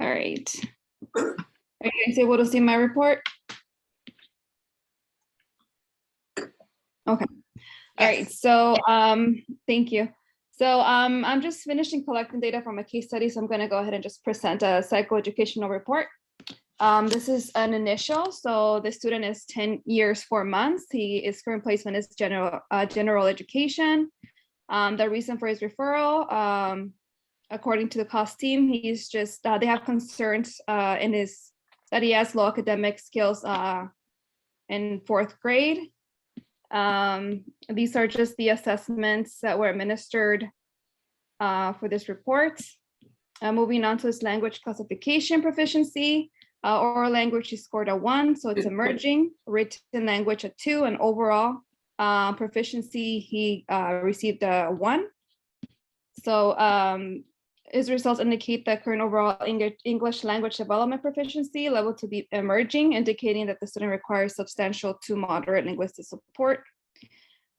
All right. Are you guys able to see my report? Okay. All right. So thank you. So I'm just finishing collecting data from a case study. So I'm going to go ahead and just present a psychoeducational report. This is an initial. So the student is 10 years, 4 months. His current placement is general education. The reason for his referral, according to the cost team, he's just, they have concerns that he has low academic skills in 4th grade. These are just the assessments that were administered for this report. Moving on to his language classification proficiency, oral language he scored a 1, so it's emerging. Written language a 2, and overall proficiency he received a 1. So his results indicate that current overall English language development proficiency level to be emerging, indicating that the student requires substantial to moderate linguistic support.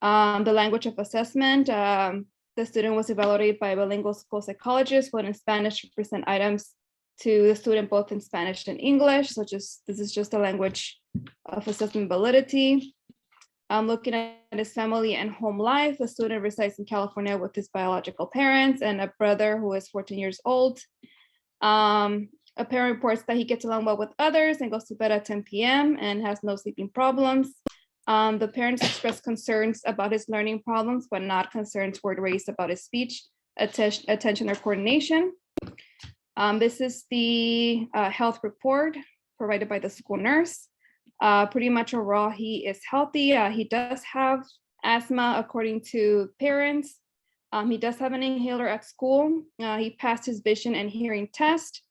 The language of assessment, the student was evaluated by a bilingual school psychologist, but in Spanish to present items to the student both in Spanish and English. So this is just a language of assessment validity. Looking at his family and home life, the student resides in California with his biological parents and a brother who is 14 years old. A parent reports that he gets along well with others and goes to bed at 10 p.m. and has no sleeping problems. The parents expressed concerns about his learning problems, but not concerns were raised about his speech, attention, or coordination. This is the health report provided by the school nurse. Pretty much overall, he is healthy. He does have asthma, according to parents. He does have an inhaler at school. He passed his vision and hearing test.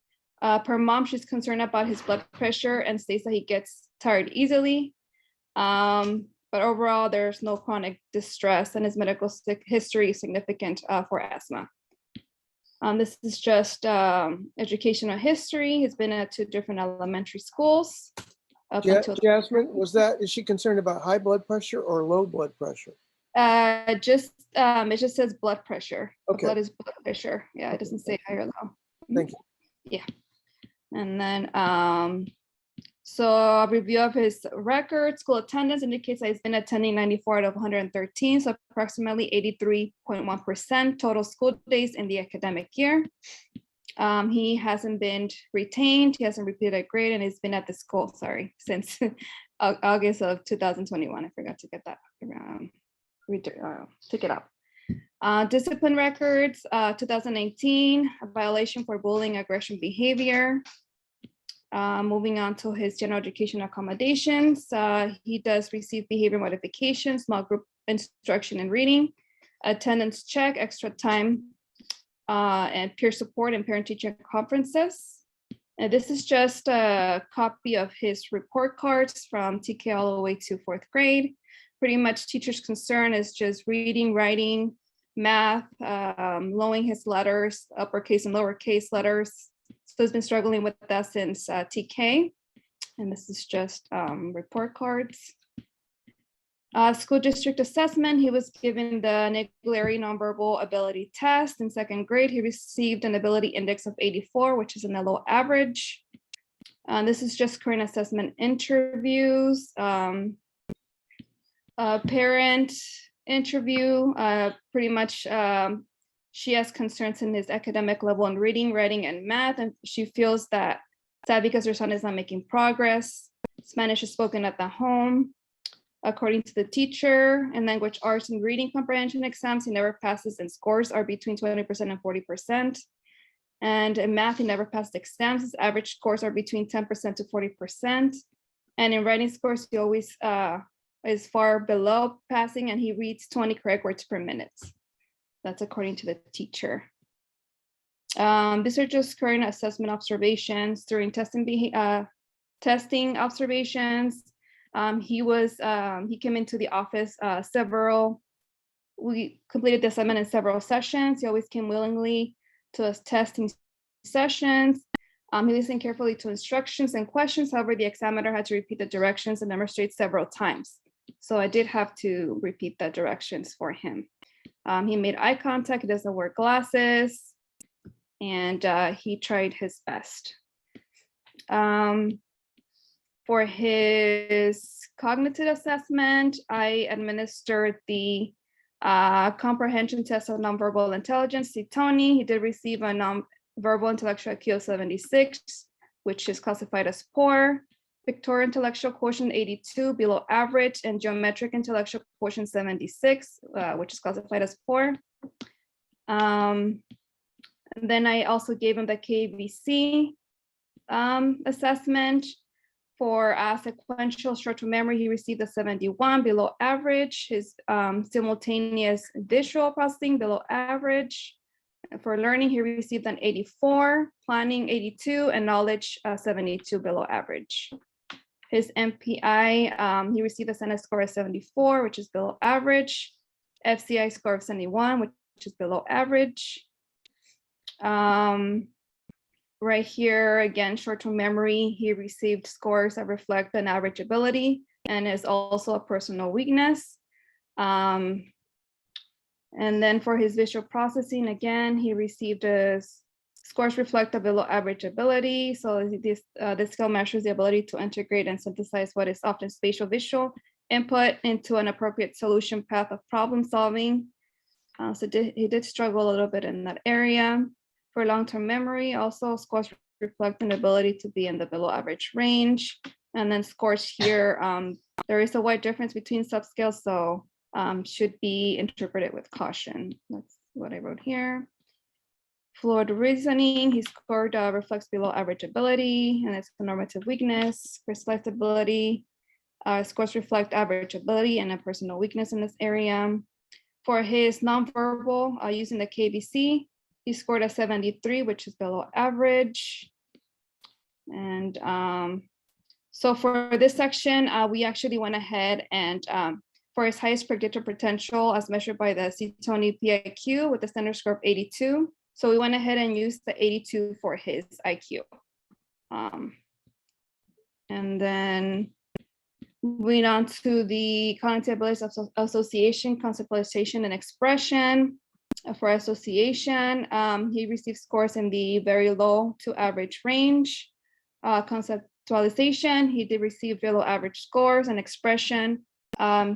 Per mom, she's concerned about his blood pressure and states that he gets tired easily. But overall, there's no chronic distress, and his medical history is significant for asthma. This is just educational history. He's been at 2 different elementary schools. Jasmine, is she concerned about high blood pressure or low blood pressure? It just says blood pressure. Okay. Blood is blood pressure. Yeah, it doesn't say high or low. Thank you. Yeah. And then so a review of his record. School attendance indicates that he's been attending 94 out of 113, so approximately 83.1% total school days in the academic year. He hasn't been retained, he hasn't repeated a grade, and he's been at the school, since August of 2021. I forgot to get that, took it up. Discipline records, 2019, a violation for bullying, aggression behavior. Moving on to his general education accommodations, he does receive behavior modification, small group instruction and reading, attendance check, extra time, and peer support and parent-teacher conferences. And this is just a copy of his report cards from TK all the way to 4th grade. Pretty much teacher's concern is just reading, writing, math, lowering his letters, uppercase and lowercase letters. So he's been struggling with that since TK. And this is just report cards. School district assessment, he was given the Naglieri nonverbal ability test. In 2nd grade, he received an ability index of 84, which is an low average. This is just current assessment interviews. Parent interview, pretty much she has concerns in his academic level in reading, writing, and math, and she feels that sad because her son is not making progress. Spanish is spoken at the home. According to the teacher, in language arts and reading comprehension exams, he never passes, and scores are between 20% and 40%. And in math, he never passed exams. His average scores are between 10% to 40%. And in writing scores, he always is far below passing, and he reads 20 correct words per minute. That's according to the teacher. These are just current assessment observations during testing observations. He came into the office we completed the assignment in several sessions. He always came willingly to us testing sessions. He listened carefully to instructions and questions. However, the examiner had to repeat the directions and demonstrate several times. So I did have to repeat the directions for him. He made eye contact, he doesn't wear glasses, and he tried his best. For his cognitive assessment, I administered the comprehension test of nonverbal intelligence, CTONI. He did receive a nonverbal intellectual IQ of 76, which is classified as poor. Pictorial intellectual quotient 82, below average, and geometric intellectual quotient 76, which is classified as poor. And then I also gave him the KBC assessment. For sequential short-term memory, he received a 71, below average. His simultaneous visual processing, below average. For learning, he received an 84, planning 82, and knowledge 72, below average. His MPI, he received a sentence score of 74, which is below average. FCI score of 71, which is below average. Right here, again, short-term memory, he received scores that reflect an average ability and is also a personal weakness. And then for his visual processing, again, he received scores reflect a below average ability. So this scale measures the ability to integrate and synthesize what is often spatial visual input into an appropriate solution path of problem solving. So he did struggle a little bit in that area. For long-term memory, also scores reflect an ability to be in the below average range. And then scores here, there is a wide difference between subscales, so should be interpreted with caution. That's what I wrote here. Fluid reasoning, he scored reflects below average ability, and it's a normative weakness. For selectability, scores reflect average ability and a personal weakness in this area. For his nonverbal, using the KBC, he scored a 73, which is below average. And so for this section, we actually went ahead and for his highest predictor potential as measured by the CTONI PIQ with a standard score of 82. So we went ahead and used the 82 for his IQ. And then moving on to the cognitive abilities of association, conceptualization, and expression. For association, he received scores in the very low to average range. Conceptualization, he did receive below average scores, and expression,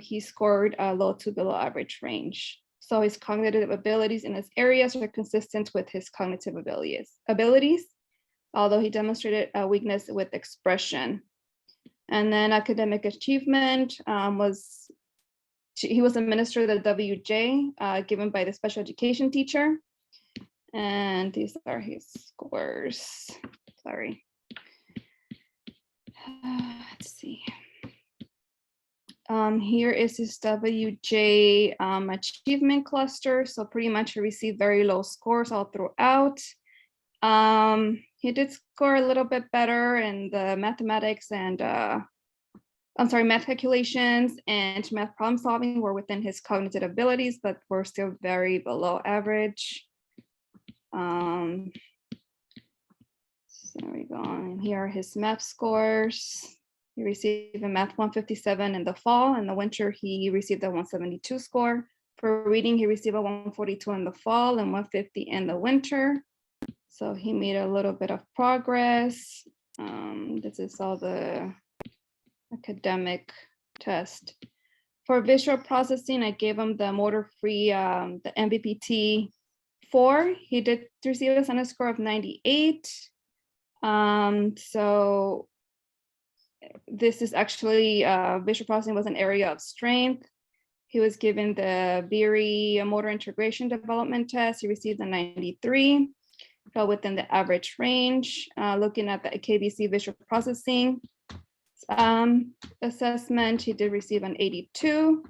he scored low to below average range. So his cognitive abilities in his areas are consistent with his cognitive abilities, although he demonstrated a weakness with expression. And then academic achievement he was administered the WJ given by the special education teacher. And these are his scores. Sorry. Let's see. Here is his WJ achievement cluster. So pretty much he received very low scores all throughout. He did score a little bit better in the mathematics and math calculations and math problem solving were within his cognitive abilities, but were still very below average. So there we go. And here are his math scores. He received a math 157 in the fall. In the winter, he received a 172 score. For reading, he received a 142 in the fall and 150 in the winter. So he made a little bit of progress. This is all the academic test. For visual processing, I gave him the motor free, the MVPT 4. He did receive a standard score of 98. So this is actually visual processing was an area of strength. He was given the Beery motor integration development test. He received a 93, fell within the average range. Looking at the KBC visual processing assessment, he did receive an 82.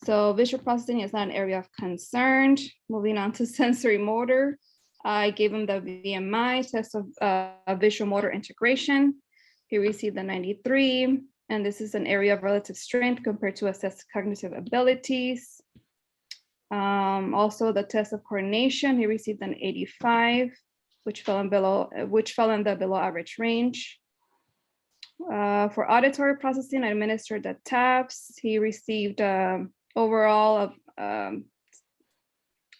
So visual processing is not an area of concern. Moving on to sensory motor, I gave him the VMI test of visual motor integration. He received a 93, and this is an area of relative strength compared to assessed cognitive abilities. Also the test of coordination, he received an 85, which fell in the below average range. For auditory processing, I administered the TAPS. He received overall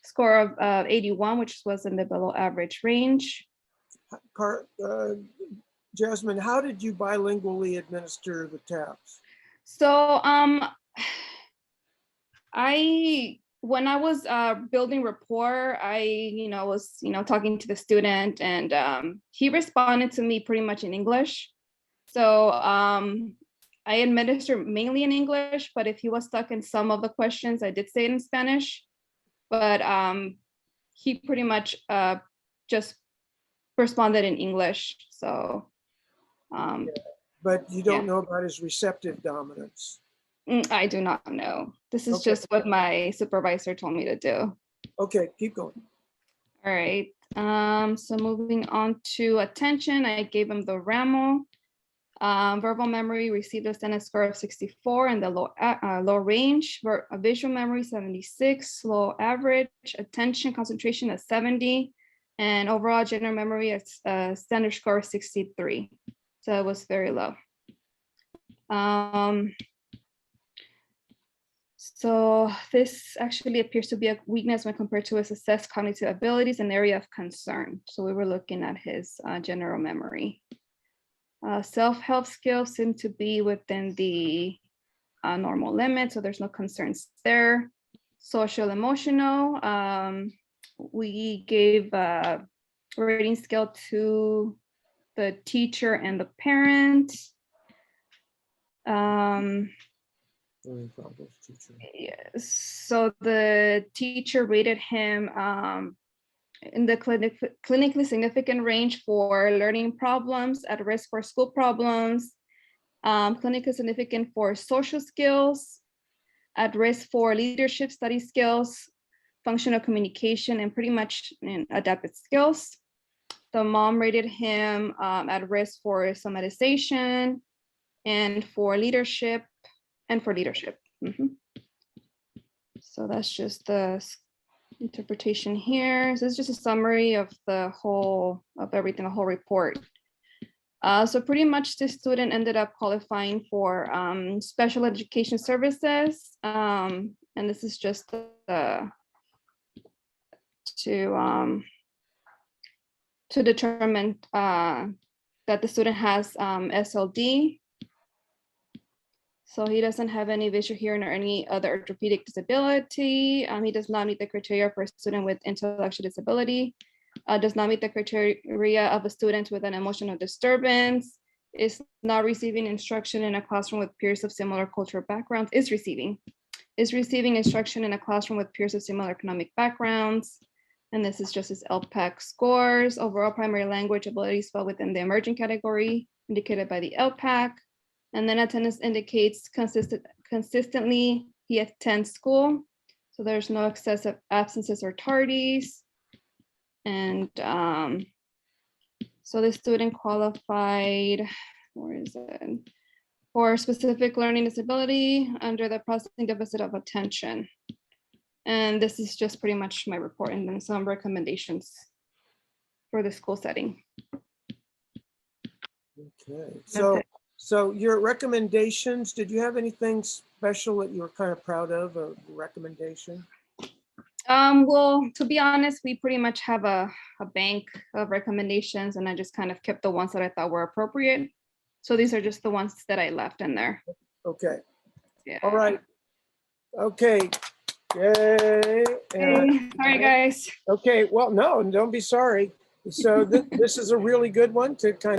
score of 81, which was in the below average range. Jasmine, how did you bilingually administer the tabs? So when I was building rapport, I was talking to the student, and he responded to me pretty much in English. So I administered mainly in English, but if he was stuck in some of the questions, I did say it in Spanish. But he pretty much just responded in English. So But you yeah. don't know about his receptive dominance. I do not know. This is Okay. just what my supervisor told me to do. Okay, keep going. All right. So moving on to attention, I gave him the RAML. Verbal memory received a standard score of 64 in the low range. Visual memory 76, low average. Attention concentration at 70, and overall general memory at standard score of 63. So it was very low. So this actually appears to be a weakness when compared to his assessed cognitive abilities, an area of concern. So we were looking at his general memory. Self-help skills seem to be within the normal limit, so there's no concerns there. Social emotional, we gave a rating scale to the teacher and the parent. Yes, so the teacher rated him in the clinically significant range for learning problems, at risk for school problems, clinically significant for social skills, at risk for leadership study skills, functional communication, and pretty much in adaptive skills. The mom rated him at risk for somatization and for leadership. So that's just the interpretation here. So this is just a summary of the whole report. So pretty much this student ended up qualifying for special education services. And this is just to determine that the student has SLD. So he doesn't have any visual hearing or any other orthopedic disability. He does not meet the criteria for a student with intellectual disability. Does not meet the criteria of a student with an emotional disturbance, is not receiving instruction in a classroom with peers of similar cultural backgrounds, is receiving instruction in a classroom with peers of similar economic backgrounds. And this is just his LPAC scores. Overall primary language abilities fall within the emerging category indicated by the LPAC. And then attendance indicates consistently he attends school. So there's no excessive absences or tardies. And so the student qualified, where is it? For specific learning disability under the processing deficit of attention. And this is just pretty much my report and then some recommendations for the school setting. Okay, so your recommendations, did you have anything special that you were kind of proud of, a recommendation? Well, to be honest, we pretty much have a bank of recommendations, and I just kind of kept the ones that I thought were appropriate. So these are just the ones that I left in there. Okay. Yeah. All right. Okay. Yay. Hey, sorry, guys. Okay. Well, no, don't be sorry. So this is a really good one to kind of